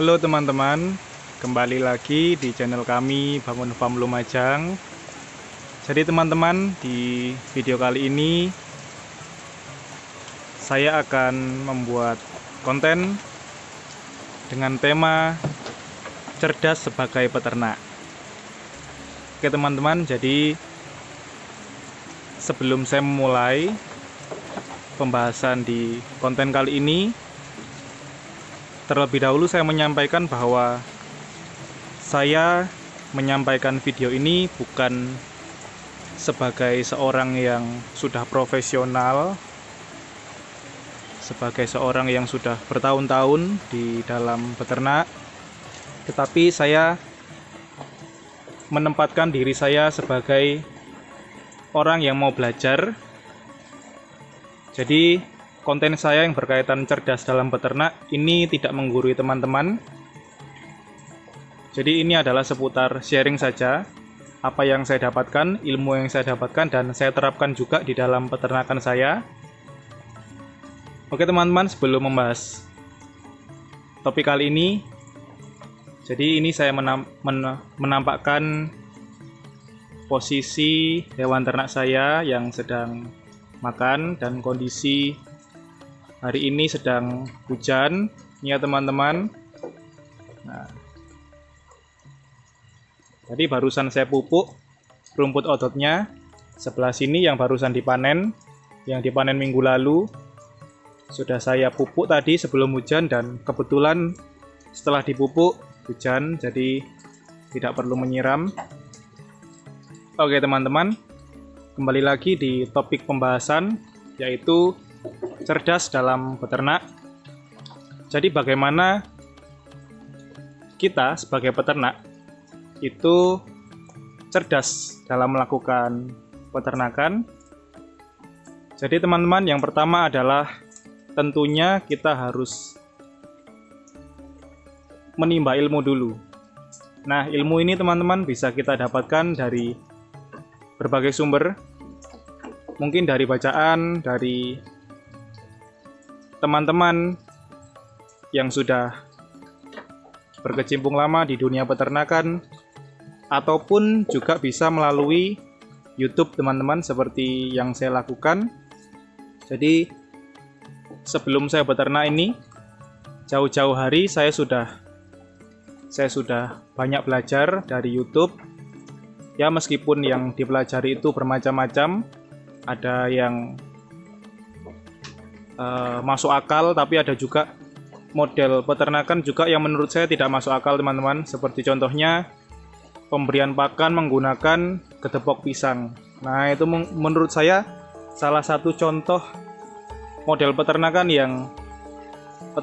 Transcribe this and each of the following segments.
Halo teman-teman, kembali lagi di channel kami Bangun Farm Lumajang. Jadi teman-teman, di video kali ini saya akan membuat konten dengan tema cerdas sebagai peternak. Oke teman-teman, jadi sebelum saya memulai pembahasan di konten kali ini, terlebih dahulu saya menyampaikan bahwa saya menyampaikan video ini bukan sebagai seorang yang sudah profesional, sebagai seorang yang sudah bertahun-tahun di dalam peternak, tetapi saya menempatkan diri saya sebagai orang yang mau belajar. Jadi konten saya yang berkaitan cerdas dalam peternak ini tidak menggurui teman-teman. Jadi ini adalah seputar sharing saja, apa yang saya dapatkan, ilmu yang saya dapatkan, dan saya terapkan juga di dalam peternakan saya. Oke teman-teman, sebelum membahas topik kali ini, jadi ini saya menampakkan posisi hewan ternak saya yang sedang makan, dan kondisi hari ini sedang hujan ya teman-teman. Nah, tadi barusan saya pupuk rumput odotnya sebelah sini yang barusan dipanen, yang dipanen minggu lalu. Sudah saya pupuk tadi sebelum hujan, dan kebetulan setelah dipupuk hujan, jadi tidak perlu menyiram. Oke teman-teman, kembali lagi di topik pembahasan, yaitu cerdas dalam peternak. Jadi bagaimana kita sebagai peternak itu cerdas dalam melakukan peternakan. Jadi teman-teman, yang pertama adalah tentunya kita harus menimba ilmu dulu. Nah, ilmu ini teman-teman bisa kita dapatkan dari berbagai sumber, mungkin dari bacaan, dari teman-teman yang sudah berkecimpung lama di dunia peternakan, ataupun juga bisa melalui YouTube teman-teman, seperti yang saya lakukan. Jadi sebelum saya beternak ini, jauh-jauh hari saya sudah banyak belajar dari YouTube. Ya, meskipun yang dipelajari itu bermacam-macam, ada yang masuk akal, tapi ada juga model peternakan juga yang menurut saya tidak masuk akal teman-teman. Seperti contohnya pemberian pakan menggunakan gedebok pisang. Nah, itu menurut saya salah satu contoh model peternakan yang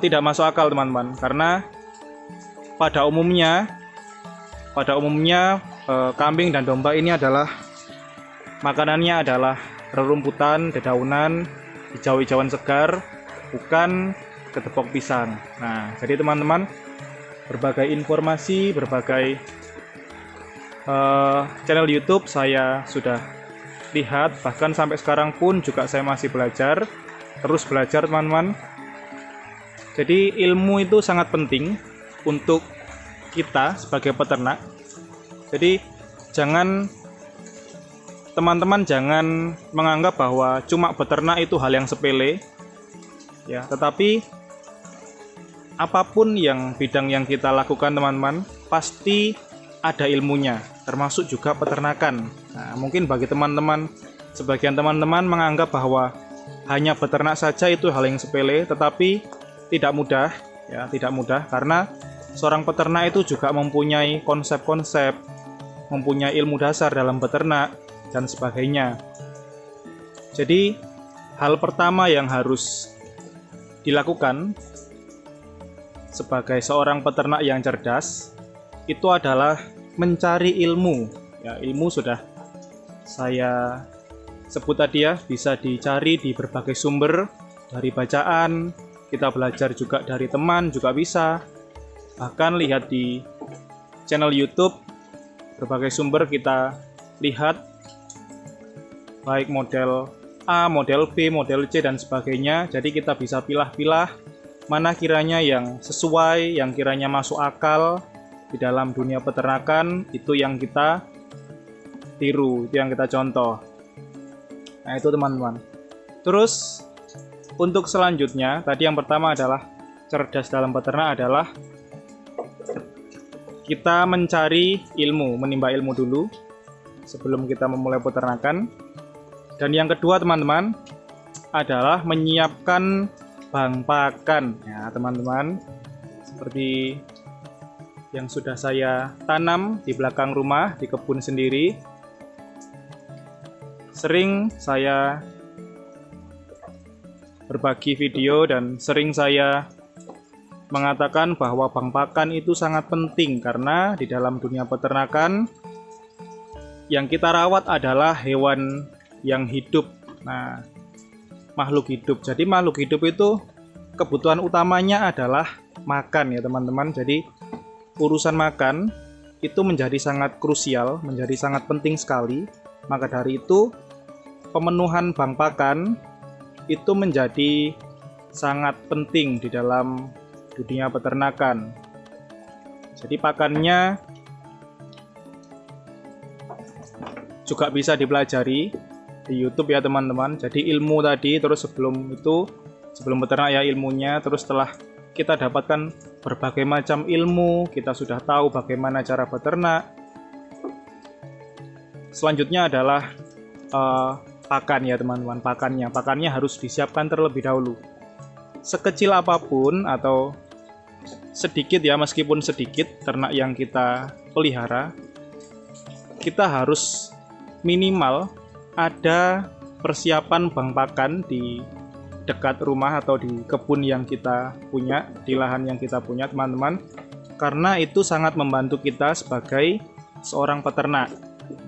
tidak masuk akal teman-teman, karena pada umumnya kambing dan domba ini adalah makanannya adalah rerumputan, dedaunan, hijau-hijauan segar, bukan gedebok pisang. Nah, jadi teman-teman, berbagai informasi, berbagai channel YouTube saya sudah lihat, bahkan sampai sekarang pun juga saya masih belajar, terus belajar teman-teman. Jadi ilmu itu sangat penting untuk kita sebagai peternak. Jadi teman-teman jangan menganggap bahwa cuma beternak itu hal yang sepele ya, tetapi apapun yang bidang yang kita lakukan teman-teman, pasti ada ilmunya, termasuk juga peternakan. Nah, mungkin bagi teman-teman, sebagian teman-teman menganggap bahwa hanya beternak saja itu hal yang sepele, tetapi tidak mudah ya, tidak mudah, karena seorang peternak itu juga mempunyai konsep-konsep, mempunyai ilmu dasar dalam beternak, dan sebagainya. Jadi hal pertama yang harus dilakukan sebagai seorang peternak yang cerdas itu adalah mencari ilmu. Ya, ilmu sudah saya sebut tadi ya, bisa dicari di berbagai sumber, dari bacaan, kita belajar juga dari teman juga bisa, bahkan lihat di channel YouTube, berbagai sumber kita lihat, baik model A, model B, model C, dan sebagainya. Jadi kita bisa pilah-pilah mana kiranya yang sesuai, yang kiranya masuk akal di dalam dunia peternakan, itu yang kita tiru, itu yang kita contoh. Nah itu teman-teman. Terus untuk selanjutnya, tadi yang pertama adalah cerdas dalam peternak adalah kita mencari ilmu, menimba ilmu dulu sebelum kita memulai peternakan. Dan yang kedua teman-teman adalah menyiapkan bang pakan. Ya teman-teman, seperti yang sudah saya tanam di belakang rumah, di kebun sendiri. Sering saya berbagi video dan sering saya mengatakan bahwa bang pakan itu sangat penting karena di dalam dunia peternakan yang kita rawat adalah hewan yang hidup. Nah, makhluk hidup. Jadi makhluk hidup itu kebutuhan utamanya adalah makan ya teman-teman. Jadi urusan makan itu menjadi sangat krusial, menjadi sangat penting sekali. Maka dari itu pemenuhan bang pakan itu menjadi sangat penting di dalam dunia peternakan. Jadi pakannya juga bisa dipelajari di YouTube ya teman-teman. Jadi ilmu tadi, terus sebelum beternak ya ilmunya, terus setelah kita dapatkan berbagai macam ilmu, kita sudah tahu bagaimana cara beternak. Selanjutnya adalah pakan ya teman-teman. Pakannya harus disiapkan terlebih dahulu. Sekecil apapun atau sedikit ya, meskipun sedikit ternak yang kita pelihara, kita harus minimal ada persiapan bang pakan di dekat rumah atau di kebun yang kita punya, di lahan yang kita punya teman-teman, karena itu sangat membantu kita sebagai seorang peternak.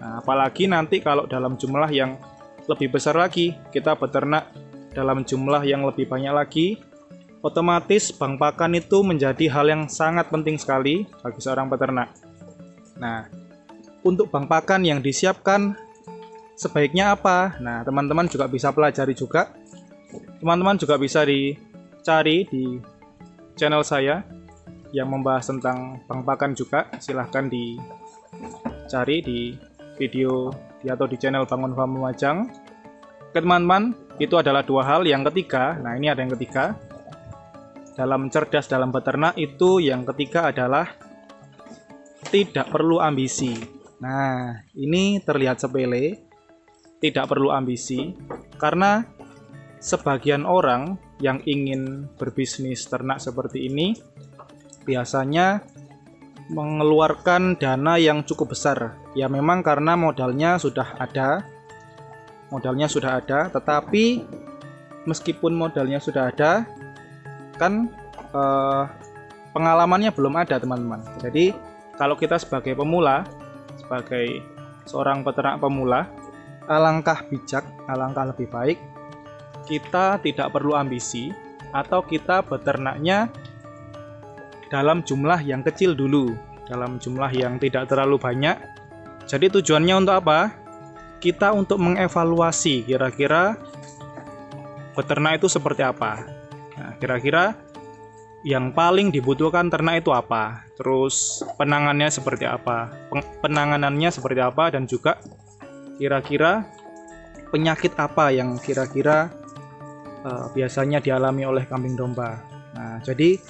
Nah, apalagi nanti kalau dalam jumlah yang lebih besar lagi, kita beternak dalam jumlah yang lebih banyak lagi, otomatis bang pakan itu menjadi hal yang sangat penting sekali bagi seorang peternak. Nah, untuk bang pakan yang disiapkan sebaiknya apa? Nah, teman-teman juga bisa pelajari juga. Teman-teman juga bisa dicari di channel saya yang membahas tentang bang pakan juga. Silahkan dicari di video atau di channel Bangun Farm Lumajang. Oke teman-teman, itu adalah dua hal. Yang ketiga, nah ini ada yang ketiga. Dalam cerdas dalam beternak itu yang ketiga adalah tidak perlu ambisi. Nah, ini terlihat sepele, tidak perlu ambisi, karena sebagian orang yang ingin berbisnis ternak seperti ini biasanya mengeluarkan dana yang cukup besar. Ya memang karena modalnya sudah ada, tetapi meskipun modalnya sudah ada, kan pengalamannya belum ada teman-teman. Jadi kalau kita sebagai pemula, sebagai seorang peternak pemula, alangkah bijak, alangkah lebih baik kita tidak perlu ambisi, atau kita beternaknya dalam jumlah yang kecil dulu, dalam jumlah yang tidak terlalu banyak. Jadi tujuannya untuk apa? Kita untuk mengevaluasi kira-kira beternak itu seperti apa. Nah, kira-kira yang paling dibutuhkan ternak itu apa, terus penanganannya seperti apa, dan juga kira-kira penyakit apa yang kira-kira biasanya dialami oleh kambing domba. Nah, jadi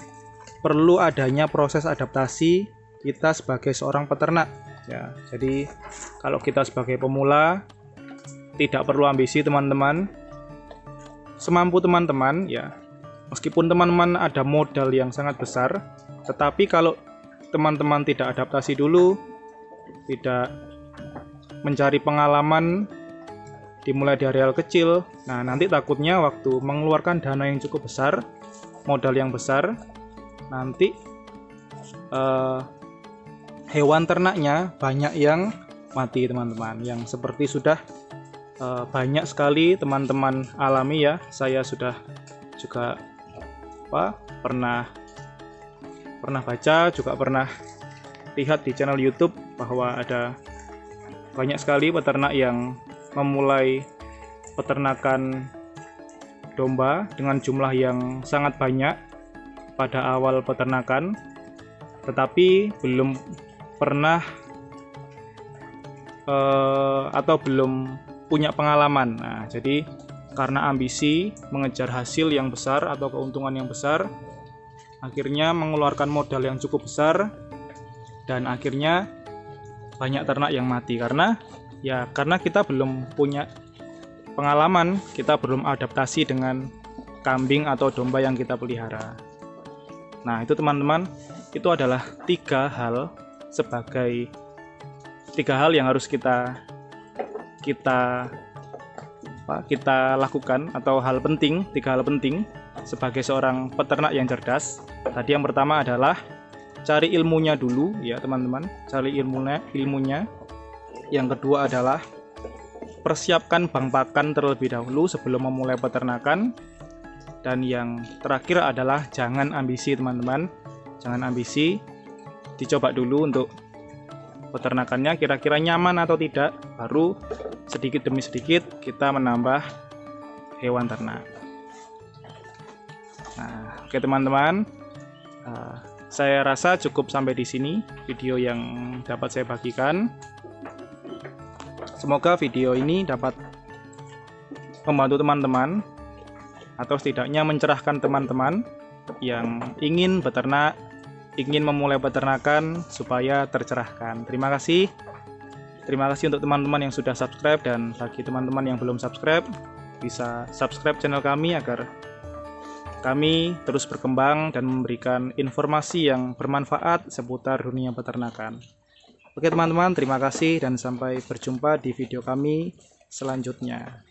perlu adanya proses adaptasi kita sebagai seorang peternak ya. Jadi kalau kita sebagai pemula tidak perlu ambisi teman-teman, semampu teman-teman ya. Meskipun teman-teman ada modal yang sangat besar, tetapi kalau teman-teman tidak adaptasi dulu, tidak mencari pengalaman, dimulai dari hal kecil, nah nanti takutnya waktu mengeluarkan dana yang cukup besar, modal yang besar, nanti hewan ternaknya banyak yang mati teman-teman, yang seperti sudah banyak sekali teman-teman alami ya. Saya sudah juga pernah baca, juga pernah lihat di channel YouTube bahwa ada banyak sekali peternak yang memulai peternakan domba dengan jumlah yang sangat banyak, pada awal peternakan tetapi belum pernah atau belum punya pengalaman. Nah, jadi karena ambisi mengejar hasil yang besar atau keuntungan yang besar, akhirnya mengeluarkan modal yang cukup besar dan akhirnya banyak ternak yang mati karena kita belum punya pengalaman, kita belum adaptasi dengan kambing atau domba yang kita pelihara. Nah, itu teman-teman, itu adalah tiga hal yang harus kita lakukan, atau tiga hal penting sebagai seorang peternak yang cerdas. Tadi yang pertama adalah cari ilmunya dulu ya teman-teman, cari ilmunya. Yang kedua adalah persiapkan bank pakan terlebih dahulu sebelum memulai peternakan. Dan yang terakhir adalah jangan ambisi teman-teman, jangan ambisi, dicoba dulu untuk peternakannya kira-kira nyaman atau tidak, baru sedikit demi sedikit kita menambah hewan ternak. Nah, oke teman-teman, saya rasa cukup sampai di sini video yang dapat saya bagikan. Semoga video ini dapat membantu teman-teman atau setidaknya mencerahkan teman-teman yang ingin beternak, ingin memulai peternakan supaya tercerahkan. Terima kasih untuk teman-teman yang sudah subscribe, dan bagi teman-teman yang belum subscribe bisa subscribe channel kami agar kami terus berkembang dan memberikan informasi yang bermanfaat seputar dunia peternakan. Oke teman-teman, terima kasih dan sampai berjumpa di video kami selanjutnya.